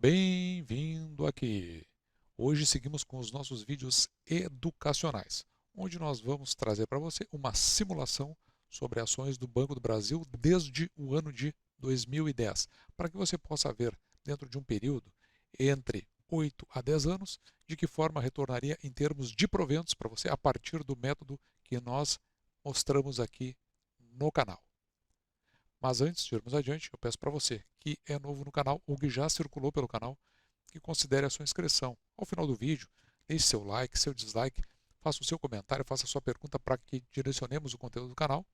Bem-vindo aqui! Hoje seguimos com os nossos vídeos educacionais, onde nós vamos trazer para você uma simulação sobre ações do Banco do Brasil desde o ano de 2010, para que você possa ver, dentro de um período entre 8 a 10 anos, de que forma retornaria em termos de proventos para você a partir do método que nós mostramos aqui no canal. Mas antes de irmos adiante, eu peço para você que é novo no canal ou que já circulou pelo canal, que considere a sua inscrição. Ao final do vídeo, deixe seu like, seu dislike, faça o seu comentário, faça a sua pergunta para que direcionemos o conteúdo do canal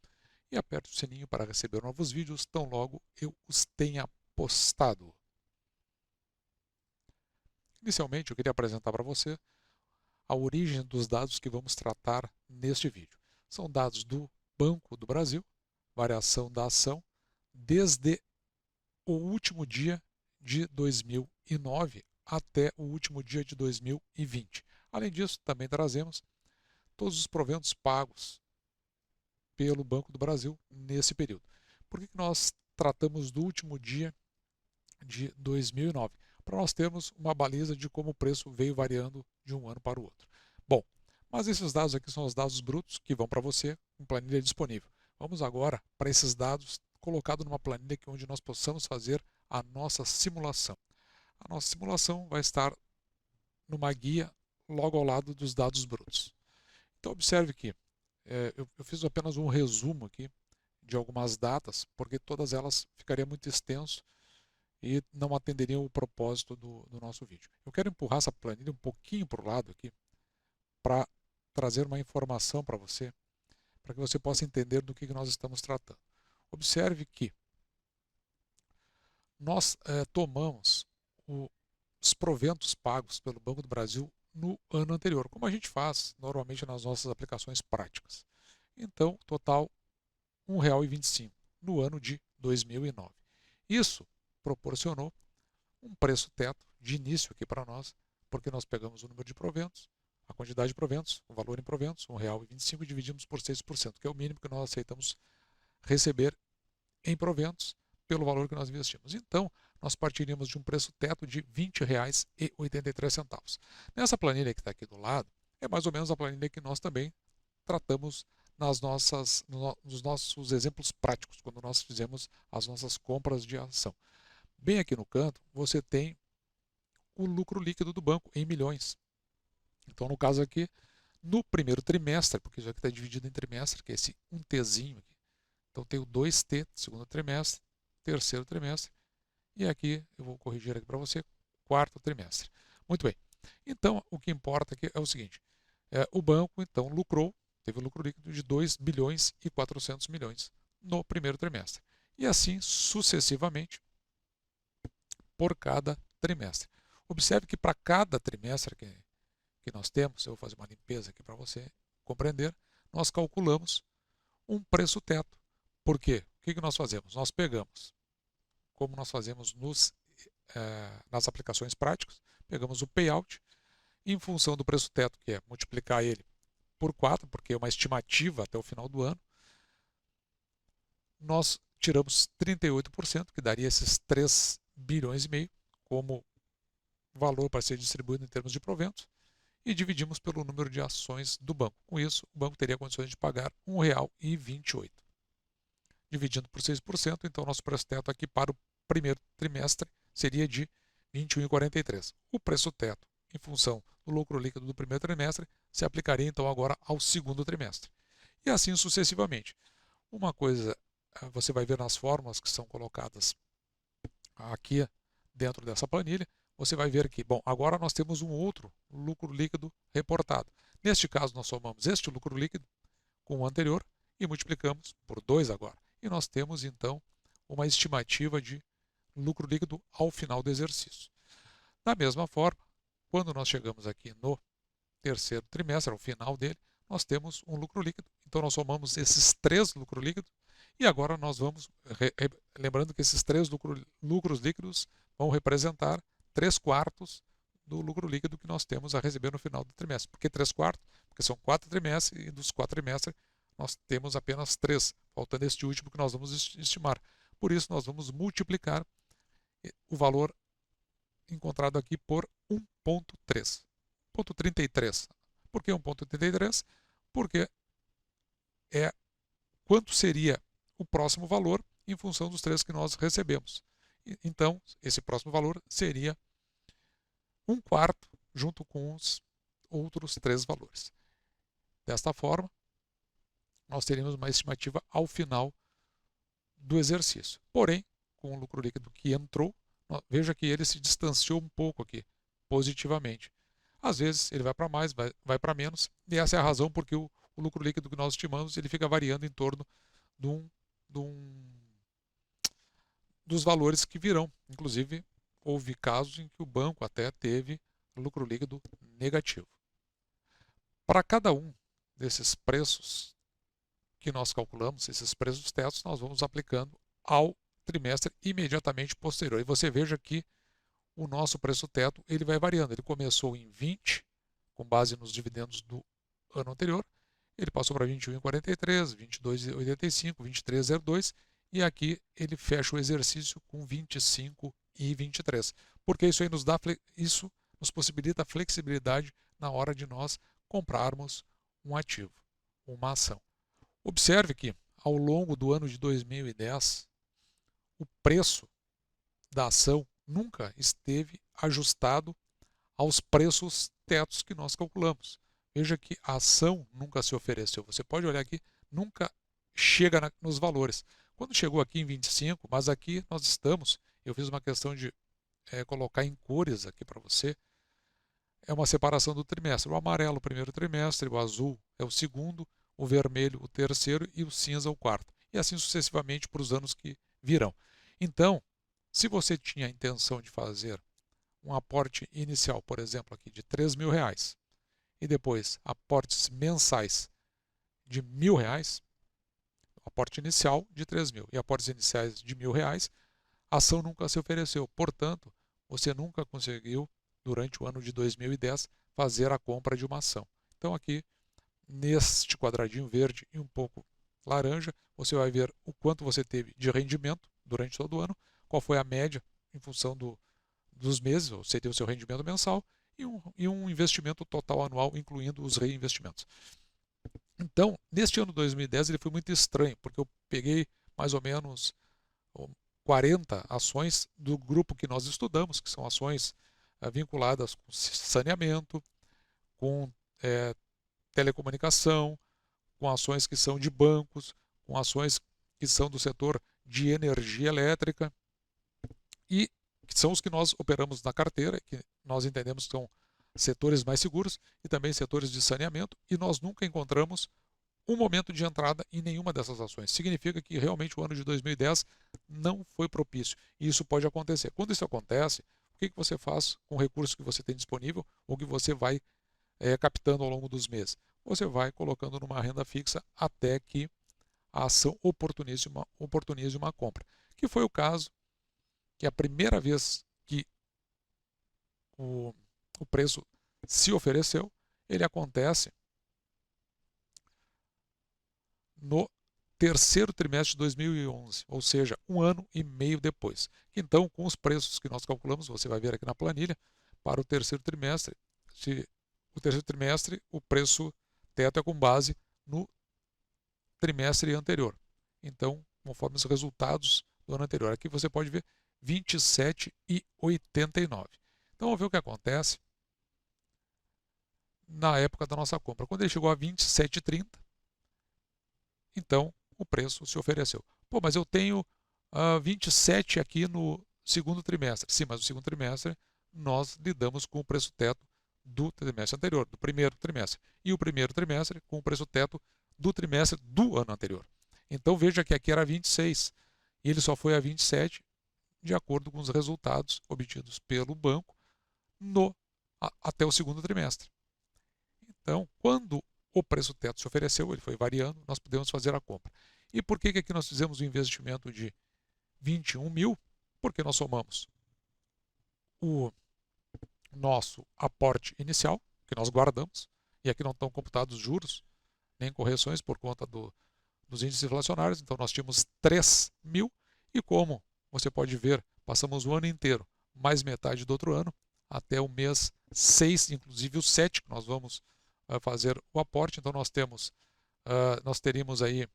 e aperte o sininho para receber novos vídeos tão logo eu os tenha postado. Inicialmente, eu queria apresentar para você a origem dos dados que vamos tratar neste vídeo. São dados do Banco do Brasil, variação da ação, desde o último dia de 2009 até o último dia de 2020. Além disso, também trazemos todos os proventos pagos pelo Banco do Brasil nesse período. Por que nós tratamos do último dia de 2009? Para nós termos uma baliza de como o preço veio variando de um ano para o outro. Bom, mas esses dados aqui são os dados brutos que vão para você com planilha disponível. Vamos agora para esses dados colocados numa planilha onde nós possamos fazer a nossa simulação. A nossa simulação vai estar numa guia logo ao lado dos dados brutos. Então observe que eu fiz apenas um resumo aqui de algumas datas, porque todas elas ficariam muito extenso e não atenderiam o propósito do nosso vídeo. Eu quero empurrar essa planilha um pouquinho para o lado aqui, para trazer uma informação para você, para que você possa entender do que nós estamos tratando. Observe que nós tomamos os proventos pagos pelo Banco do Brasil no ano anterior, como a gente faz normalmente nas nossas aplicações práticas. Então, total R$ 1,25 no ano de 2009. Isso proporcionou um preço teto de início aqui para nós, porque nós pegamos o número de proventos, a quantidade de proventos, o valor em proventos, R$ 1,25 e dividimos por 6%, que é o mínimo que nós aceitamos receber em proventos pelo valor que nós investimos. Então, nós partiríamos de um preço teto de R$ 20,83. Nessa planilha que está aqui do lado, é mais ou menos a planilha que nós também tratamos nos nossos exemplos práticos, quando nós fizemos as nossas compras de ação. Bem aqui no canto, você tem o lucro líquido do banco em milhões. Então, no caso aqui, no primeiro trimestre, porque já que está dividido em trimestre, que é esse 1Tzinho aqui. Então, tem o 2T, segundo trimestre, terceiro trimestre, e aqui eu vou corrigir aqui para você, quarto trimestre. Muito bem. Então, o que importa aqui é o seguinte, o banco, então, teve um lucro líquido de 2 bilhões e 400 milhões no primeiro trimestre. E assim sucessivamente por cada trimestre. Observe que para cada trimestre que nós temos, eu vou fazer uma limpeza aqui para você compreender, nós calculamos um preço teto. Por quê? O que nós fazemos? Nós pegamos, como nós fazemos nas aplicações práticas, pegamos o payout, em função do preço teto, que é multiplicar ele por 4, porque é uma estimativa até o final do ano, nós tiramos 38%, que daria esses 3 bilhões e meio, como valor para ser distribuído em termos de proventos, e dividimos pelo número de ações do banco. Com isso, o banco teria condições de pagar R$ 1,28. Dividindo por 6%, então nosso preço teto aqui para o primeiro trimestre seria de R$ 21,43. O preço teto, em função do lucro líquido do primeiro trimestre, se aplicaria então agora ao segundo trimestre. E assim sucessivamente. Uma coisa você vai ver nas fórmulas que são colocadas aqui dentro dessa planilha, você vai ver que, bom, agora nós temos um outro lucro líquido reportado. Neste caso, nós somamos este lucro líquido com o anterior e multiplicamos por 2 agora. E nós temos, então, uma estimativa de lucro líquido ao final do exercício. Da mesma forma, quando nós chegamos aqui no terceiro trimestre, ao final dele, nós temos um lucro líquido. Então, nós somamos esses 3 lucros líquidos e agora nós vamos, lembrando que esses 3 lucros líquidos vão representar 3/4 do lucro líquido que nós temos a receber no final do trimestre. Por que 3/4? Porque são 4 trimestres e dos 4 trimestres nós temos apenas 3, faltando este último que nós vamos estimar. Por isso, nós vamos multiplicar o valor encontrado aqui por 1,3. 1,33. Por que 1,33? Porque é quanto seria o próximo valor em função dos 3 que nós recebemos. Então, esse próximo valor seria 1/4 junto com os outros 3 valores. Desta forma, nós teríamos uma estimativa ao final do exercício. Porém, com o lucro líquido que entrou, veja que ele se distanciou um pouco aqui, positivamente. Às vezes ele vai para mais, vai para menos, e essa é a razão porque o lucro líquido que nós estimamos ele fica variando em torno dos valores que virão. Inclusive, houve casos em que o banco até teve lucro líquido negativo. Para cada um desses preços que nós calculamos, esses preços tetos, nós vamos aplicando ao trimestre imediatamente posterior. E você veja que o nosso preço teto ele vai variando. Ele começou em 20, com base nos dividendos do ano anterior. Ele passou para 21,43, 22,85, 23,02 e aqui ele fecha o exercício com 25,23. Porque isso aí isso nos possibilita flexibilidade na hora de nós comprarmos um ativo, uma ação. Observe que ao longo do ano de 2010, o preço da ação nunca esteve ajustado aos preços tetos que nós calculamos. Veja que a ação nunca se ofereceu. Você pode olhar aqui, nunca chega nos valores. Quando chegou aqui em 25, mas aqui nós estamos, eu fiz uma questão de colocar em cores aqui para você, é uma separação do trimestre. O amarelo o primeiro trimestre, o azul é o segundo, o vermelho o terceiro e o cinza o quarto. E assim sucessivamente para os anos que virão. Então, se você tinha a intenção de fazer um aporte inicial, por exemplo, aqui de R$3.000 e depois aportes mensais de R$1.000, aporte inicial de 3.000 e aportes iniciais de R$1.000, a ação nunca se ofereceu. Portanto, você nunca conseguiu, durante o ano de 2010, fazer a compra de uma ação. Então aqui, neste quadradinho verde e um pouco laranja, você vai ver o quanto você teve de rendimento durante todo o ano, qual foi a média em função dos meses, ou seria o seu rendimento mensal, e um investimento total anual, incluindo os reinvestimentos. Então, neste ano 2010, ele foi muito estranho, porque eu peguei mais ou menos 40 ações do grupo que nós estudamos, que são ações vinculadas com saneamento, com telecomunicação, com ações que são de bancos, com ações que são do setor de energia elétrica, e que são os que nós operamos na carteira, que nós entendemos que são setores mais seguros e também setores de saneamento, e nós nunca encontramos um momento de entrada em nenhuma dessas ações. Significa que realmente o ano de 2010 não foi propício, e isso pode acontecer. Quando isso acontece, o que você faz com o recurso que você tem disponível ou que você vai captando ao longo dos meses? Você vai colocando numa renda fixa até que a ação oportunize uma compra, que foi o caso que a primeira vez que o preço se ofereceu, ele acontece no terceiro trimestre de 2011, ou seja, 1 ano e meio depois. Então, com os preços que nós calculamos, você vai ver aqui na planilha, para o terceiro trimestre, o preço teto é com base no trimestre anterior. Então, conforme os resultados do ano anterior. Aqui você pode ver 27,89. Então, vamos ver o que acontece na época da nossa compra. Quando ele chegou a 27,30, então o preço se ofereceu. Pô, mas eu tenho 27 aqui no segundo trimestre. Sim, mas no segundo trimestre nós lidamos com o preço teto do trimestre anterior, do primeiro trimestre. E o primeiro trimestre com o preço teto do trimestre do ano anterior. Então veja que aqui era 26 e ele só foi a 27 de acordo com os resultados obtidos pelo banco até o segundo trimestre. Então, quando o preço teto se ofereceu, ele foi variando, nós podemos fazer a compra. E por que aqui nós fizemos um investimento de 21 mil? Porque nós somamos o nosso aporte inicial, que nós guardamos, e aqui não estão computados juros, nem correções por conta dos índices inflacionários, então nós tínhamos 3 mil, e como você pode ver, passamos o ano inteiro mais metade do outro ano, até o mês 6, inclusive o 7, que nós vamos fazer o aporte. Então nós teríamos aí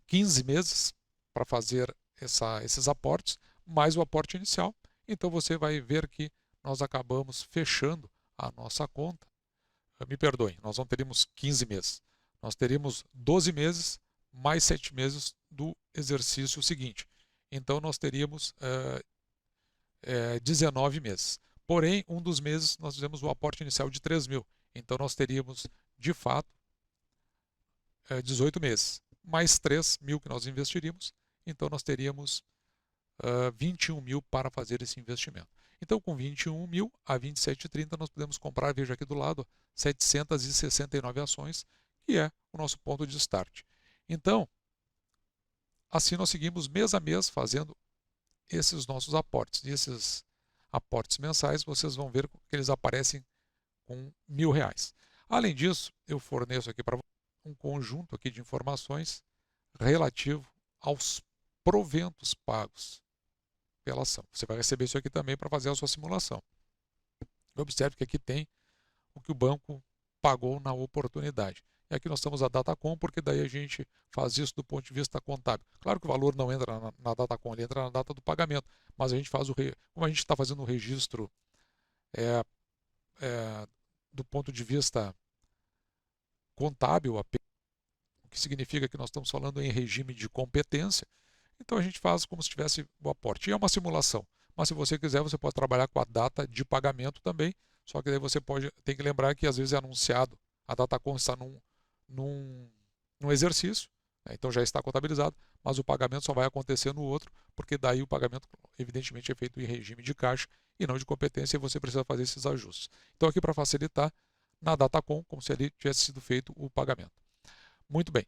15 meses para fazer esses aportes, mais o aporte inicial. Então você vai ver que nós acabamos fechando a nossa conta. Me perdoem, nós não teríamos 15 meses. Nós teríamos 12 meses mais 7 meses do exercício seguinte. Então nós teríamos 19 meses. Porém, um dos meses nós fizemos o aporte inicial de 3 mil. Então nós teríamos, de fato, 18 meses. Mais 3 mil que nós investiríamos. Então nós teríamos 21 mil para fazer esse investimento. Então, com 21 mil a 27,30 nós podemos comprar, veja aqui do lado, 769 ações, que é o nosso ponto de start. Então, assim nós seguimos mês a mês fazendo esses nossos aportes. E esses aportes mensais, vocês vão ver que eles aparecem com R$1.000. Além disso, eu forneço aqui para um conjunto aqui de informações relativo aos proventos pagos pela ação. Você vai receber isso aqui também para fazer a sua simulação. Observe que aqui tem o que o banco pagou na oportunidade. E aqui nós estamos a Datacom, porque daí a gente faz isso do ponto de vista contábil. Claro que o valor não entra na Datacom, ele entra na data do pagamento, mas a gente faz como a gente está fazendo o registro do ponto de vista contábil, o que significa que nós estamos falando em regime de competência, então a gente faz como se tivesse o aporte. E é uma simulação, mas se você quiser, você pode trabalhar com a data de pagamento também, só que daí você tem que lembrar que às vezes é anunciado, a Datacom está num exercício, né? Então já está contabilizado, mas o pagamento só vai acontecer no outro, porque daí o pagamento evidentemente é feito em regime de caixa e não de competência, e você precisa fazer esses ajustes. Então aqui para facilitar, na Datacom, como se ali tivesse sido feito o pagamento. Muito bem.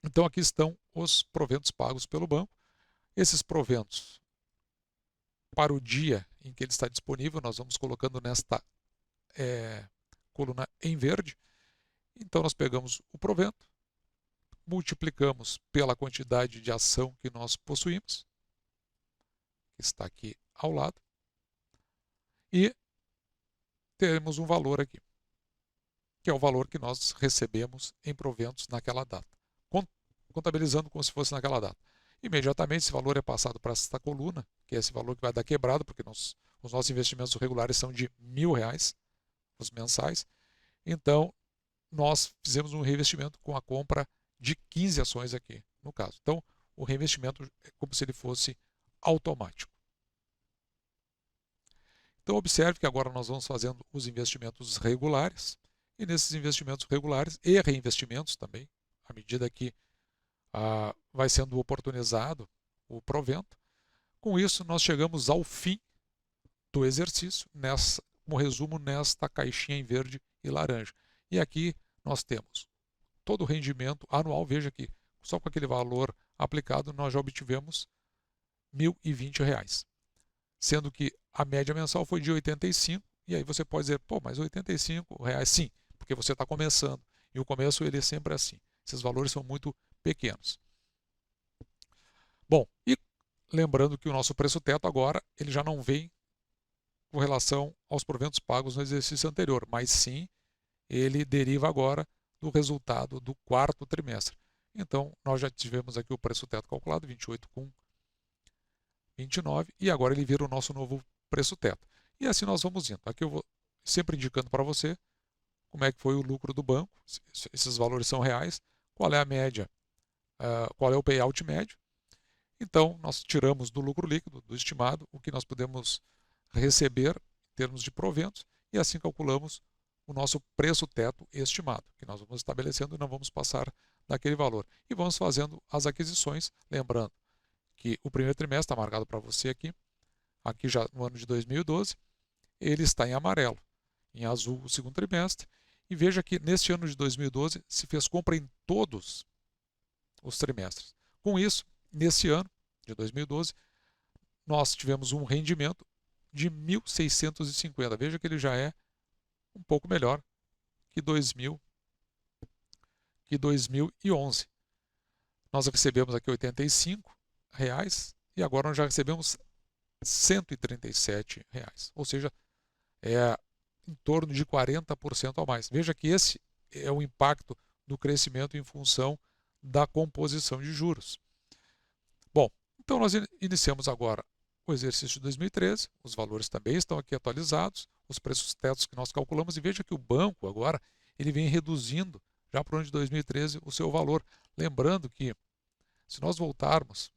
Então aqui estão os proventos pagos pelo banco. Esses proventos, para o dia em que ele está disponível, nós vamos colocando nesta coluna em verde. Então nós pegamos o provento, multiplicamos pela quantidade de ação que nós possuímos, que está aqui ao lado, e teremos um valor aqui, que é o valor que nós recebemos em proventos naquela data, contabilizando como se fosse naquela data. Imediatamente esse valor é passado para esta coluna, que é esse valor que vai dar quebrado, porque os nossos investimentos regulares são de R$1.000, os mensais. Então, nós fizemos um reinvestimento com a compra de 15 ações aqui, no caso. Então, o reinvestimento é como se ele fosse automático. Então, observe que agora nós vamos fazendo os investimentos regulares, e nesses investimentos regulares e reinvestimentos também, à medida que vai sendo oportunizado o provento. Com isso, nós chegamos ao fim do exercício, como resumo nesta caixinha em verde e laranja. E aqui nós temos todo o rendimento anual. Veja que só com aquele valor aplicado nós já obtivemos R$1.020, sendo que a média mensal foi de 85, e aí você pode dizer, pô, mas R$85, sim, porque você está começando, e o começo ele é sempre assim, esses valores são muito pequenos. Bom, e lembrando que o nosso preço teto agora, ele já não vem com relação aos proventos pagos no exercício anterior, mas sim, ele deriva agora do resultado do quarto trimestre. Então, nós já tivemos aqui o preço teto calculado, 28,29, e agora ele vira o nosso novo preço teto. E assim nós vamos indo. Aqui eu vou sempre indicando para você como é que foi o lucro do banco, esses valores são reais, qual é a média, qual é o payout médio. Então, nós tiramos do lucro líquido, do estimado, o que nós podemos receber em termos de proventos, e assim calculamos o nosso preço teto estimado, que nós vamos estabelecendo e não vamos passar daquele valor. E vamos fazendo as aquisições, lembrando que o primeiro trimestre está marcado para você aqui já no ano de 2012, ele está em amarelo, em azul o segundo trimestre, e veja que neste ano de 2012 se fez compra em todos os trimestres. Com isso, nesse ano de 2012, nós tivemos um rendimento de 1.650. Veja que ele já é um pouco melhor que 2011. Nós recebemos aqui R$85 e agora nós já recebemos R$ 137, ou seja, é em torno de 40% a mais. Veja que esse é o impacto do crescimento em função da composição de juros. Bom, então nós iniciamos agora o exercício de 2013, os valores também estão aqui atualizados, os preços tetos que nós calculamos, e veja que o banco agora ele vem reduzindo já para o ano de 2013 o seu valor. Lembrando que se nós voltarmos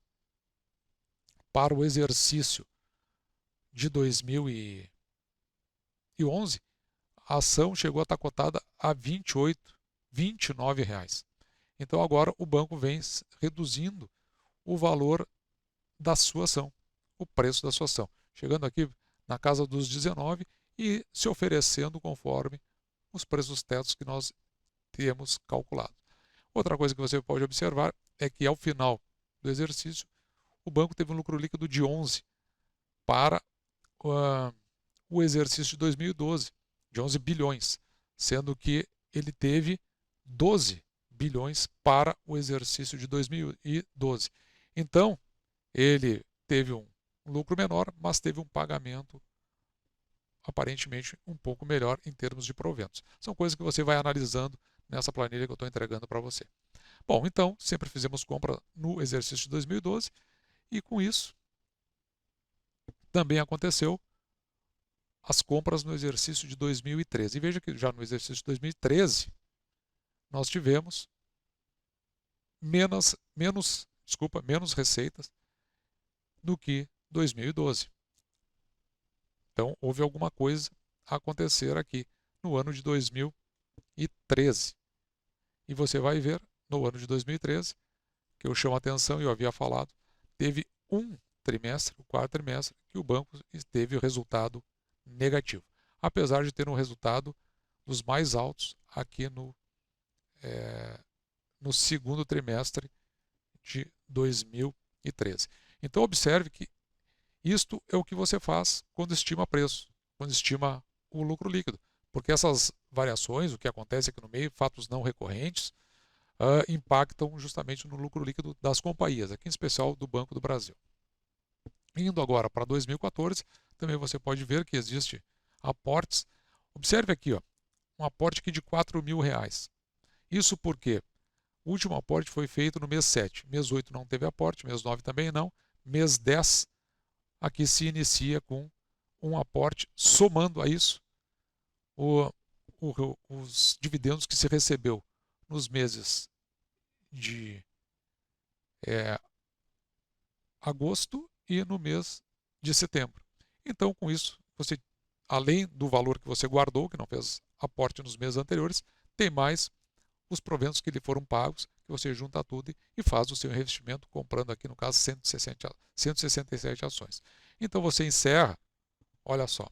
para o exercício de 2011, a ação chegou a estar cotada a R$ 29. Então agora o banco vem reduzindo o valor da sua ação, o preço da sua ação, chegando aqui na casa dos 19 e se oferecendo conforme os preços tetos que nós temos calculado. Outra coisa que você pode observar é que ao final do exercício o banco teve um lucro líquido de 11 para o exercício de 2012, de 11 bilhões, sendo que ele teve 12 bilhões para o exercício de 2012. Então, ele teve um lucro menor, mas teve um pagamento aparentemente um pouco melhor em termos de proventos. São coisas que você vai analisando nessa planilha que eu estou entregando para você. Bom, então, sempre fizemos compra no exercício de 2012 e com isso também aconteceu as compras no exercício de 2013. E veja que já no exercício de 2013 nós tivemos menos receitas do que 2012. Então, houve alguma coisa a acontecer aqui no ano de 2013. E você vai ver, no ano de 2013, que eu chamo a atenção e eu havia falado, teve um trimestre, o quarto trimestre, que o banco teve o resultado negativo. Apesar de ter um resultado dos mais altos aqui no segundo trimestre de 2013. Então, observe que isto é o que você faz quando estima preço, quando estima o lucro líquido. Porque essas variações, o que acontece aqui no meio, fatos não recorrentes, impactam justamente no lucro líquido das companhias, aqui em especial do Banco do Brasil. Indo agora para 2014, também você pode ver que existe aportes. Observe aqui, ó, um aporte aqui de R$ 4.000. Isso porque o último aporte foi feito no mês 7. Mês 8 não teve aporte, mês 9 também não. Mês 10 aqui se inicia com um aporte, somando a isso os dividendos que se recebeu nos meses de agosto e no mês de setembro. Então, com isso, você, além do valor que você guardou, que não fez aporte nos meses anteriores, tem mais os proventos que lhe foram pagos, que você junta tudo e faz o seu investimento, comprando aqui, no caso, 167 ações. Então, você encerra, olha só,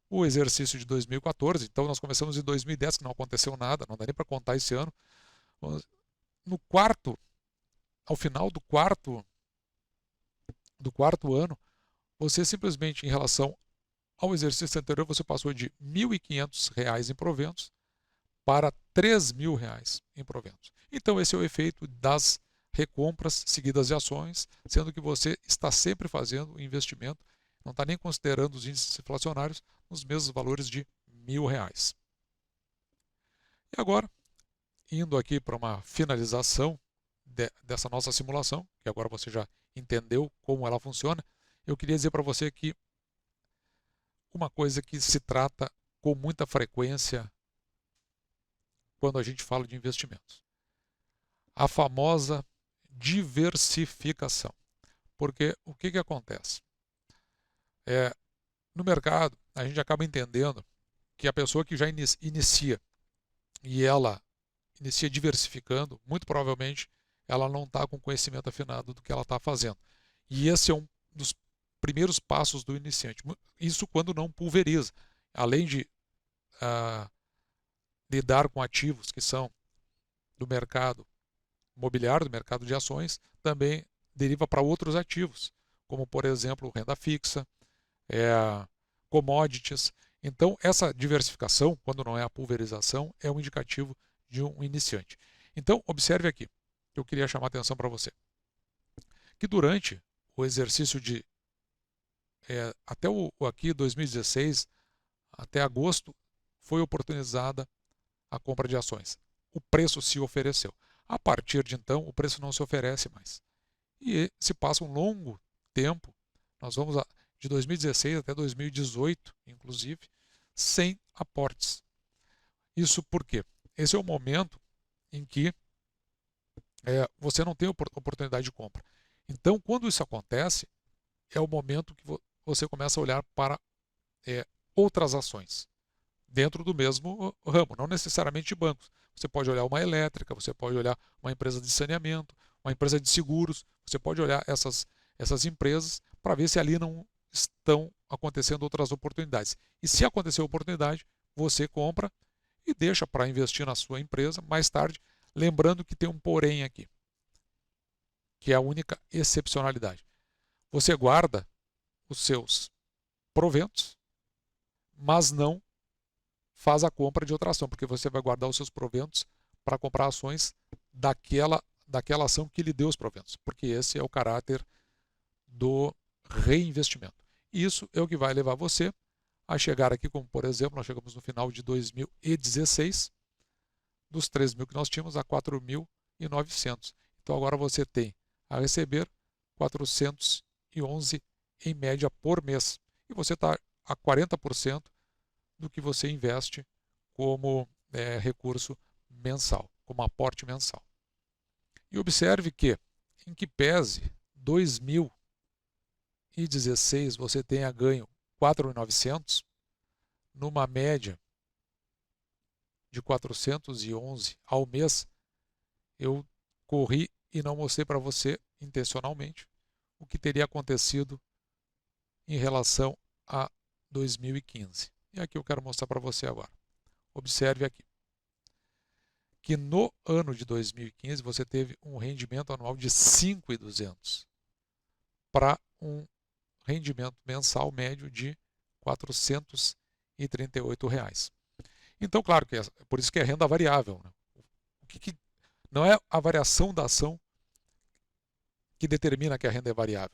o exercício de 2014, então nós começamos em 2010, que não aconteceu nada, não dá nem para contar esse ano. No quarto, ao final do quarto ano, você simplesmente, em relação ao exercício anterior, você passou de R$ 1.500 em proventos para R$ 3.000 em proventos. Então, esse é o efeito das recompras seguidas de ações, sendo que você está sempre fazendo o investimento, não está nem considerando os índices inflacionários, nos mesmos valores de R$ 1.000. E agora, indo aqui para uma finalização dessa nossa simulação, que agora você já entendeu como ela funciona, eu queria dizer para você que uma coisa que se trata com muita frequência quando a gente fala de investimentos. A famosa diversificação. Porque o que acontece? No mercado, a gente acaba entendendo que a pessoa que já inicia e ela inicia diversificando, muito provavelmente ela não está com conhecimento afinado do que ela está fazendo. E esse é um dos primeiros passos do iniciante. Isso quando não pulveriza. Além de lidar com ativos que são do mercado imobiliário, do mercado de ações, também deriva para outros ativos, como por exemplo renda fixa, commodities. Então essa diversificação, quando não é a pulverização, é um indicativo de um iniciante. Então observe aqui, eu queria chamar a atenção para você, que durante o exercício de até aqui 2016, até agosto, foi oportunizada a compra de ações. O preço se ofereceu. A partir de então, o preço não se oferece mais. E se passa um longo tempo, nós vamos de 2016 até 2018, inclusive, sem aportes. Isso por quê? Esse é o momento em que você não tem oportunidade de compra. Então, quando isso acontece, é o momento que você começa a olhar para outras ações dentro do mesmo ramo, não necessariamente de bancos. Você pode olhar uma elétrica, você pode olhar uma empresa de saneamento, uma empresa de seguros, você pode olhar essas empresas para ver se ali não estão acontecendo outras oportunidades. E se acontecer oportunidade, você compra e deixa para investir na sua empresa mais tarde, lembrando que tem um porém aqui, que é a única excepcionalidade. Você guarda os seus proventos, mas não faz a compra de outra ação, porque você vai guardar os seus proventos para comprar ações daquela ação que lhe deu os proventos, porque esse é o caráter do reinvestimento. Isso é o que vai levar você a chegar aqui, como por exemplo, nós chegamos no final de 2016, dos 3.000 que nós tínhamos a 4.900. Então agora você tem a receber 411 em média por mês. E você está a 40% do que você investe como recurso mensal, como aporte mensal. E observe que, em que pese 2016 você tenha ganho 4.900, numa média de 411 ao mês, eu corri e não mostrei para você intencionalmente o que teria acontecido em relação a 2015. E aqui eu quero mostrar para você agora. Observe aqui que no ano de 2015 você teve um rendimento anual de 5.200 para um rendimento mensal médio de R$ 438. Então, claro que é por isso que é renda variável. Né? Não é a variação da ação que determina que a renda é variável.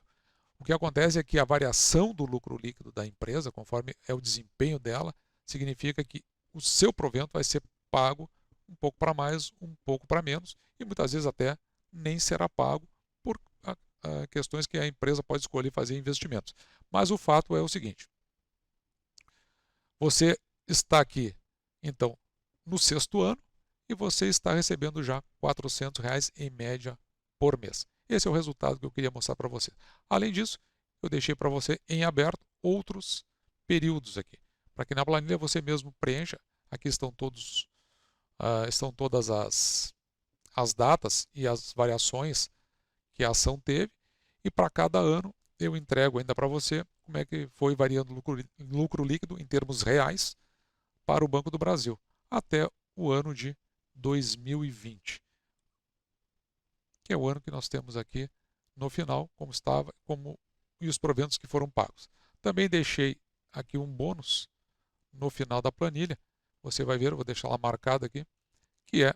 O que acontece é que a variação do lucro líquido da empresa, conforme é o desempenho dela, significa que o seu provento vai ser pago um pouco para mais, um pouco para menos, e muitas vezes até nem será pago por questões que a empresa pode escolher fazer investimentos. Mas o fato é o seguinte: você está aqui, então, no 6º ano e você está recebendo já R$ 400 em média por mês. Esse é o resultado que eu queria mostrar para você. Além disso, eu deixei para você em aberto outros períodos aqui, para que na planilha você mesmo preencha. Aqui estão todas as datas e as variações que a ação teve, e para cada ano eu entrego ainda para você como é que foi variando o lucro líquido em termos reais para o Banco do Brasil até o ano de 2020, que é o ano que nós temos aqui no final, como estava, e os proventos que foram pagos. Também deixei aqui um bônus no final da planilha, você vai ver, eu vou deixar lá marcado aqui, que é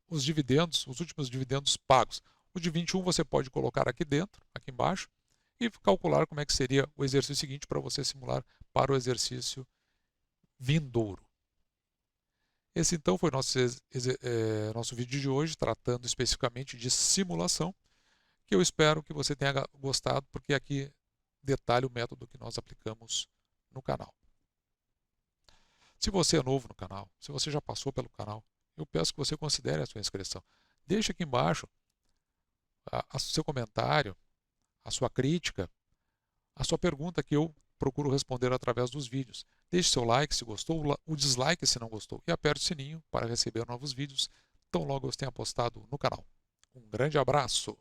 os dividendos, os últimos dividendos pagos. O de 21 você pode colocar aqui dentro, aqui embaixo, e calcular como é que seria o exercício seguinte para você simular para o exercício vindouro. Esse então foi nosso vídeo de hoje, tratando especificamente de simulação, que eu espero que você tenha gostado, porque aqui detalha o método que nós aplicamos no canal. Se você é novo no canal, se você já passou pelo canal, eu peço que você considere a sua inscrição. Deixe aqui embaixo o seu comentário, a sua crítica, a sua pergunta, que eu procuro responder através dos vídeos. Deixe seu like se gostou, o dislike se não gostou, e aperte o sininho para receber novos vídeos tão logo eu tenha postado no canal. Um grande abraço!